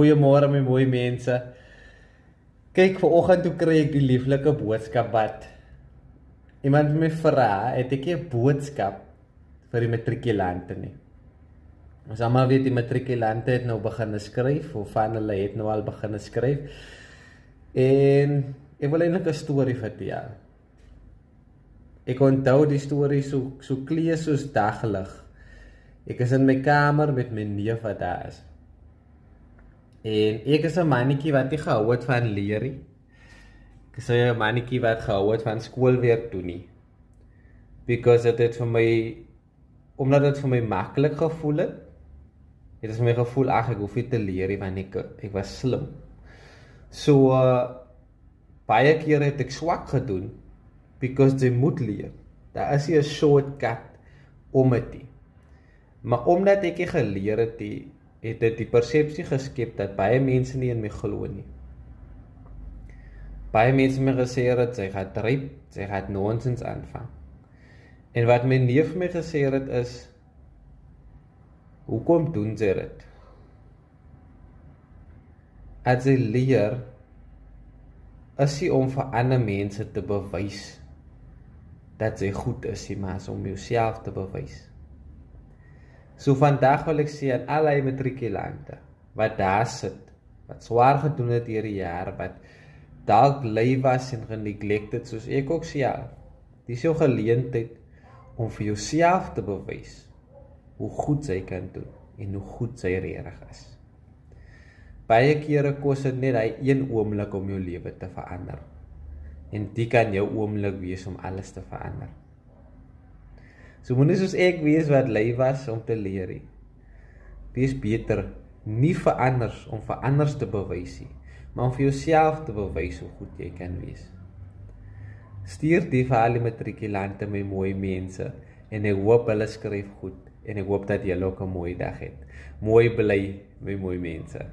Goeiemôre my mooi mense. Kyk, vanoggend toe kry ek die lieflike boodskap wat iemand my vra, het ek 'n boodskap vir die matrikulante nie. Ons almal weet die matrikulante het nou begin skryf, of van hulle het nou al begin skryf. En ek wil eintlik 'n storie vertel. Ek onthou die storie so kleer soos daglig. Ek is in my kamer met my neef wat daar is. En ek is 'n mannetjie wat nie gehou het van leer nie. Ek is 'n mannetjie wat gehou het van skoolwerk doen nie. Because omdat dit vir my maklik gevoel het, het dit vir my gevoel, ek hoef nie te leer nie, want ek was slim. So, baie keer het ek swak gedoen, because jy moet leer. Daar is nie 'n shortcut om dit. Maar omdat ek geleer het, het dit die persepsie geskep dat baie mense nie in my glo nie. Baie mense my gesê het, sy gaan dryp, sy gaan nonsens aanvang. En wat my neef my gesê het is, hoekom doen sy dit? As sy leer, is sy om vir ander mense te bewys dat sy goed is, maar is om jouself te bewys. So vandag wil ek sê aan al die matrikulante wat daar sit, wat swaar gedoen het hierdie jaar, wat dalk lui was en geneglected, soos ek ook self. Dis jou geleentheid om vir jouself te bewys hoe goed jy kan doen en hoe goed jy regtig is. Baie kere kos dit net hy een oomblik om jou lewe te verander. En die kan jou oomblik wees om alles te verander. So moenie soos ek wees wat lui was om te leer nie. Wees beter nie vir anders om vir anders te bewys nie, maar om vir jouself te bewys hoe goed jy kan wees. Stuur die vir al die matrikulante my mooi mense en ek hoop hulle skryf goed en ek hoop dat julle ook 'n mooi dag het. Mooi bly my mooi mense.